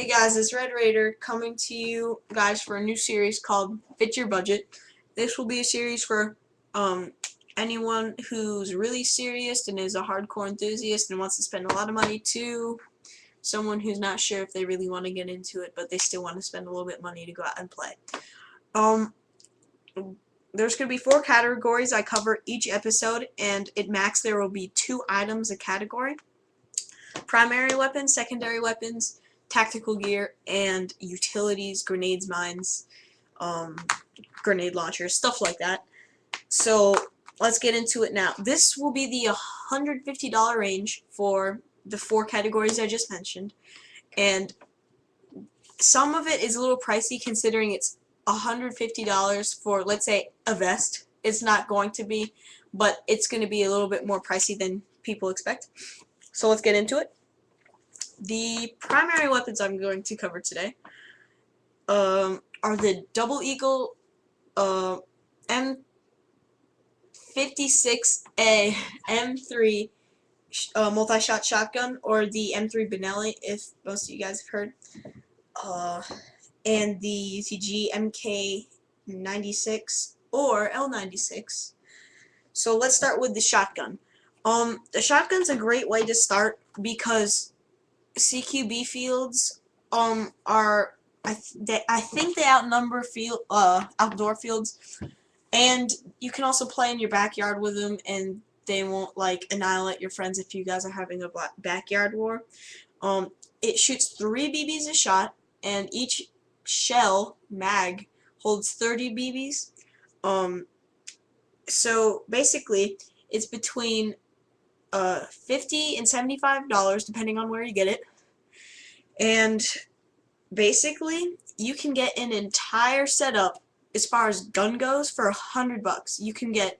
Hey guys, it's Red Raider coming to you guys for a new series called Fit Your Budget. This will be a series for anyone who's really serious and is a hardcore enthusiast and wants to spend a lot of money, to someone who's not sure if they really want to get into it but they still want to spend a little bit of money to go out and play. There's going to be 4 categories I cover each episode, and at max there will be 2 items a category: primary weapons, secondary weapons, tactical gear, and utilities, grenades, mines, grenade launchers, stuff like that. So let's get into it now. This will be the $150 range for the 4 categories I just mentioned, and some of it is a little pricey considering it's $150 for, let's say, a vest. It's not going to be, but it's going to be a little bit more pricey than people expect. So let's get into it. The primary weapons I'm going to cover today are the Double Eagle M56A M3 multi-shot shotgun, or the M3 Benelli, if most of you guys have heard, and the UTG MK96 or L96. So let's start with the shotgun. The shotgun's a great way to start because CQB fields are I think they outnumber outdoor fields, and you can also play in your backyard with them, and they won't like annihilate your friends if you guys are having a backyard war. It shoots 3 BBs a shot, and each shell mag holds 30 BBs. So basically it's between $50 and $75 depending on where you get it, and basically you can get an entire setup as far as gun goes for $100. You can get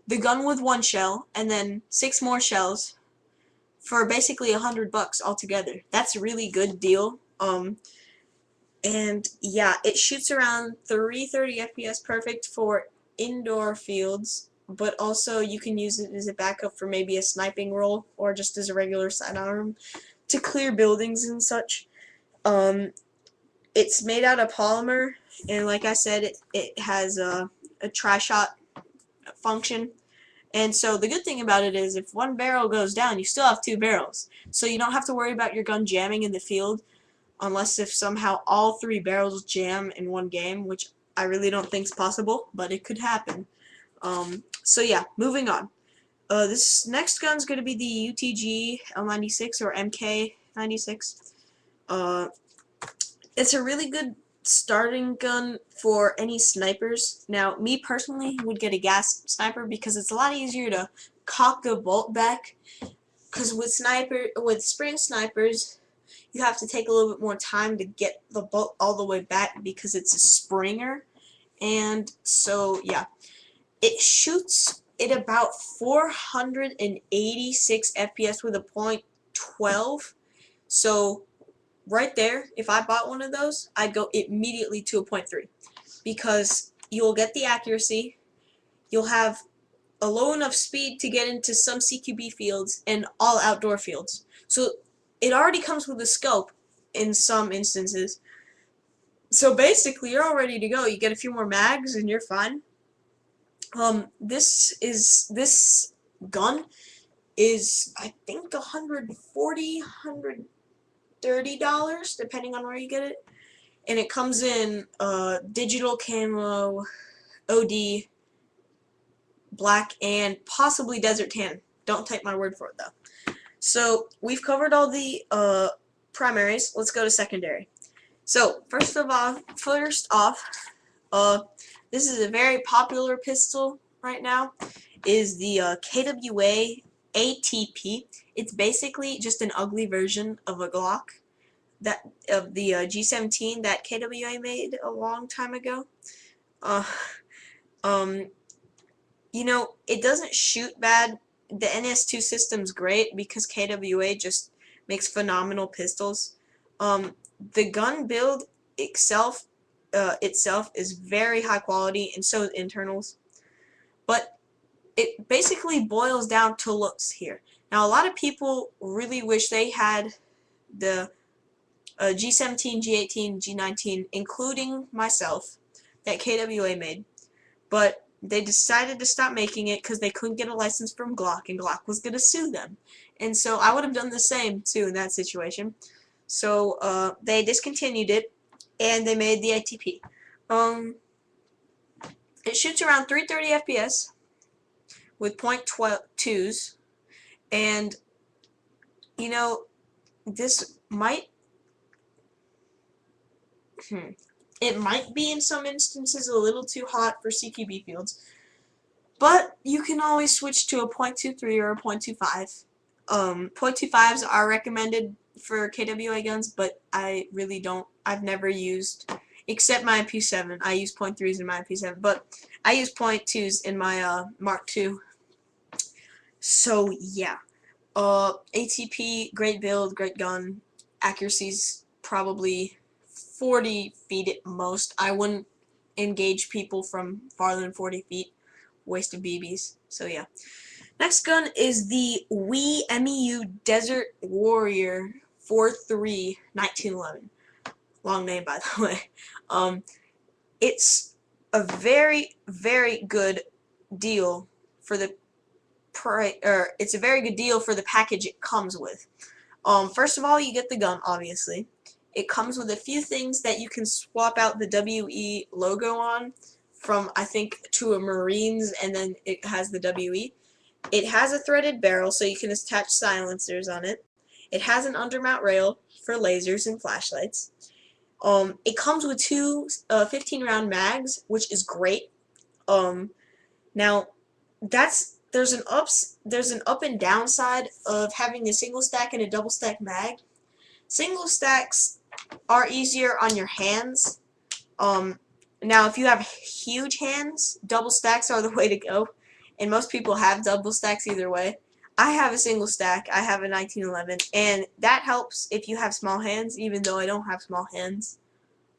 the gun with 1 shell and then 6 more shells for basically $100 altogether. That's a really good deal. And yeah, it shoots around 330 FPS, perfect for indoor fields, but also you can use it as a backup for maybe a sniping role or just as a regular sidearm to clear buildings and such. It's made out of polymer, and like I said, it has a tri-shot function. And so the good thing about it is if 1 barrel goes down, you still have 2 barrels. So you don't have to worry about your gun jamming in the field, unless if somehow all 3 barrels jam in one game, which I really don't think is possible, but it could happen. So yeah, moving on. This next gun's going to be the UTG L96 or MK96. It's a really good starting gun for any snipers. Now, me personally would get a gas sniper because it's a lot easier to cock the bolt back, because with spring snipers you have to take a little bit more time to get the bolt all the way back because it's a springer. And so yeah, it shoots at about 486 FPS with a .12. So right there, if I bought one of those, I'd go immediately to a .3 because you'll get the accuracy, you'll have a low enough speed to get into some CQB fields and all outdoor fields. So it already comes with a scope in some instances. So basically you're all ready to go. You get a few more mags and you're fine. This gun is, I think, $140, $130 depending on where you get it, and it comes in digital camo, OD, black, and possibly desert tan. Don't take my word for it though. So we've covered all the primaries. Let's go to secondary. So first off, this is a very popular pistol right now, is the KWA ATP. It's basically just an ugly version of a Glock of the G17 that KWA made a long time ago. You know, it doesn't shoot bad. The NS2 system's great because KWA just makes phenomenal pistols. The gun build itself is very high quality, and so is internals. But it basically boils down to looks here. Now, a lot of people really wish they had the G17, G18, G19, including myself, that KWA made. But they decided to stop making it because they couldn't get a license from Glock, and Glock was going to sue them. And so I would have done the same, too, in that situation. So they discontinued it, and they made the ATP. It shoots around 330 FPS with .12s, and, you know, this might... It might be in some instances a little too hot for CQB fields, but you can always switch to a .23 or a .25. .25s are recommended for KWA guns, but I really don't. I've never used, except my MP7. I use .3s in my MP7, but I use .2s in my Mark II. So yeah, ATP, great build, great gun. Accuracy's probably 40 feet at most. I wouldn't engage people from farther than 40 feet. Waste of BBs. So yeah. Next gun is the MEU Desert Warrior 4.3 1911. Long name, by the way. It's a very, very good deal for the it's a very good deal for the package it comes with. First of all, you get the gun, obviously. It comes with a few things that you can swap out the WE logo on from, I think, to a Marines, and then it has the WE. It has a threaded barrel, so you can attach silencers on it. It has an undermount rail for lasers and flashlights. It comes with two 15-round mags, which is great. Now, there's an up and down side of having a single stack and a double stack mag. Single stacks are easier on your hands. Now, if you have huge hands, double stacks are the way to go, and most people have double stacks either way. I have a single stack. I have a 1911, and that helps if you have small hands, even though I don't have small hands.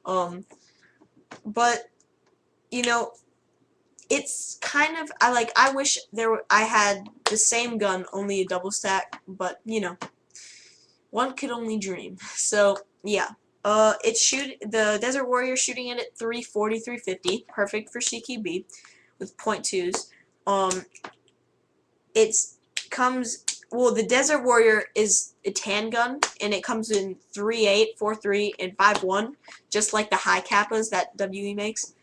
But you know, it's kind of I wish I had the same gun, only a double stack, but you know, one could only dream. So yeah. The Desert Warrior shooting it at 340, 350, perfect for CQB with .2s. The Desert Warrior is a tan gun, and it comes in 3.8, 4.3, and 5.1, just like the high kappas that WE makes.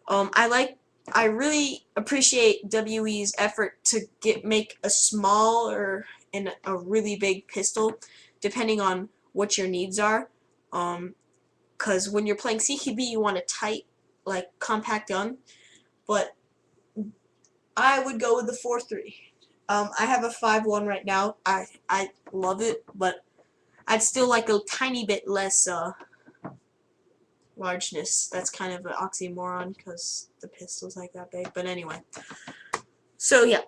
I really appreciate WE's effort to make a small and a really big pistol, depending on what your needs are. Because when you're playing CQB, you want a tight, compact gun, but I would go with the 4.3. I have a 5.1 right now. I love it, but I'd still like a tiny bit less largeness. That's kind of an oxymoron because the pistol's like that big. But anyway, so yeah.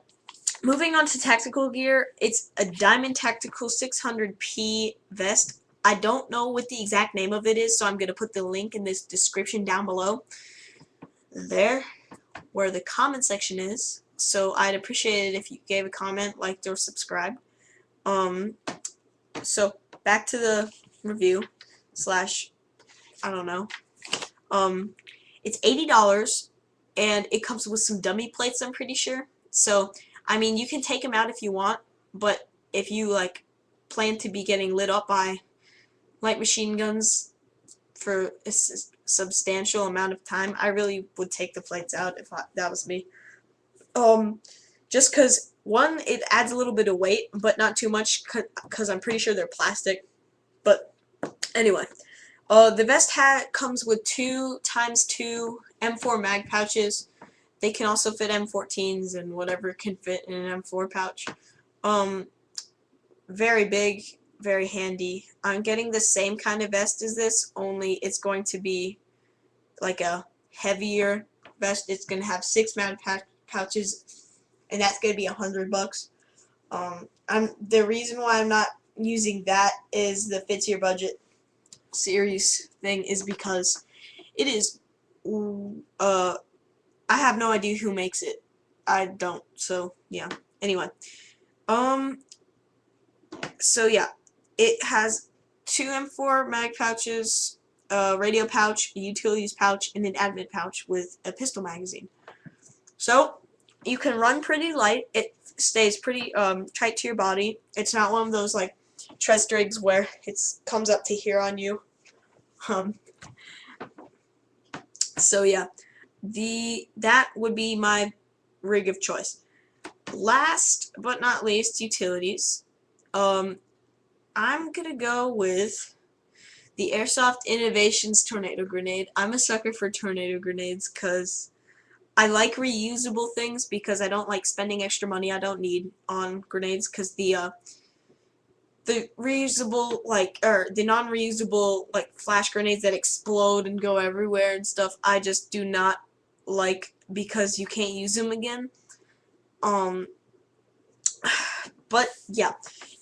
Moving on to tactical gear, it's a Diamond Tactical 600P vest. I don't know what the exact name of it is, so I'm going to put the link in this description down below. There, where the comment section is. So I'd appreciate it if you gave a comment, liked, or subscribed. So back to the review / I don't know. It's $80, and it comes with some dummy plates, I'm pretty sure. So, I mean, you can take them out if you want, but if you, plan to be getting lit up by light machine guns for a substantial amount of time, I really would take the plates out if that was me. Just because, one, it adds a little bit of weight, but not too much, because I'm pretty sure they're plastic. But, anyway. The vest comes with 2x2 M4 mag pouches. They can also fit M14s and whatever can fit in an M4 pouch. Very big, very handy. I'm getting the same kind of vest as this, only it's going to be like a heavier vest. It's going to have 6 mag pouches, and that's going to be $100. The reason why I'm not using that is the fits your budget series thing is because it is I have no idea who makes it. I don't, so yeah. Anyway, so yeah, it has 2 M4 mag pouches, a radio pouch, a utilities pouch, and an admin pouch with a pistol magazine. So you can run pretty light. It stays pretty tight to your body. It's not one of those like chest rigs where it comes up to here on you. So yeah, that would be my rig of choice. Last but not least, utilities. I'm gonna go with the Airsoft Innovations Tornado Grenade. I'm a sucker for tornado grenades because I like reusable things, because I don't like spending extra money I don't need on grenades, because the reusable, like, or the non-reusable, like, flash grenades that explode and go everywhere and stuff, I just do not like, because you can't use them again. But yeah,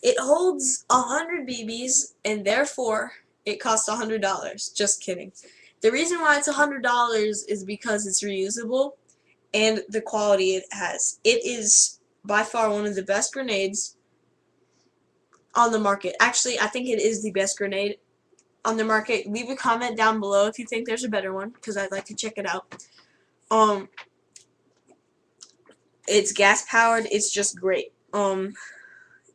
it holds 100 BBs, and therefore it costs $100. Just kidding. The reason why it's $100 is because it's reusable and the quality it has. It is by far one of the best grenades on the market. Actually, I think it is the best grenade on the market. Leave a comment down below if you think there's a better one, because I'd like to check it out. It's gas powered. It's just great.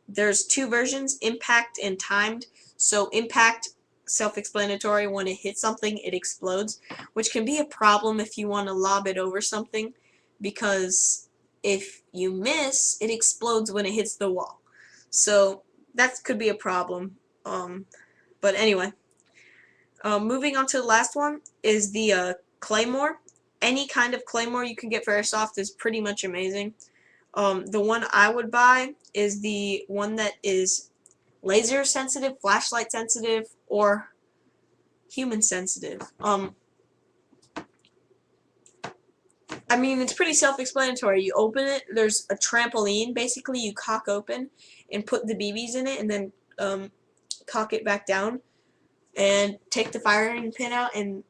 There's 2 versions, impact and timed. So impact, self-explanatory, when it hits something it explodes, which can be a problem if you want to lob it over something, because if you miss, it explodes when it hits the wall. So that could be a problem. But anyway, moving on to the last one is the Claymore. Any kind of Claymore you can get for airsoft is pretty much amazing. The one I would buy is the one that is laser sensitive, flashlight sensitive, or human sensitive. I mean, it's pretty self-explanatory. You open it, there's a trampoline, basically you cock open and put the BBs in it, and then cock it back down and take the firing pin out and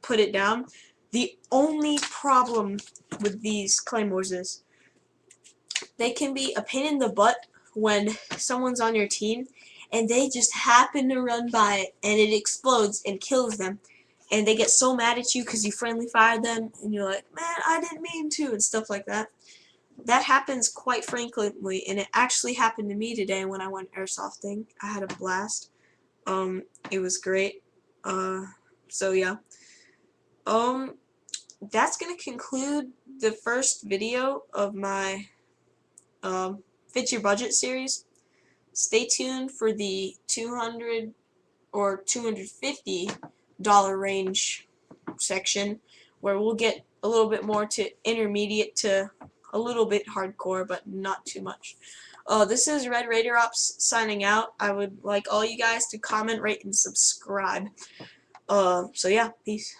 put it down. The only problem with these Claymores is they can be a pain in the butt when someone's on your team and they just happen to run by it and it explodes and kills them, and they get so mad at you because you friendly fired them and you're like, man, I didn't mean to, and stuff like that. That happens quite frequently, and it actually happened to me today when I went airsofting. I had a blast. It was great. So yeah. That's gonna conclude the first video of my Fit Your Budget series. Stay tuned for the $200 or $250 range section, where we'll get a little bit more to intermediate to a little bit hardcore, but not too much. This is Red Raider Ops signing out. I would like all you guys to comment, rate, and subscribe. So yeah, peace.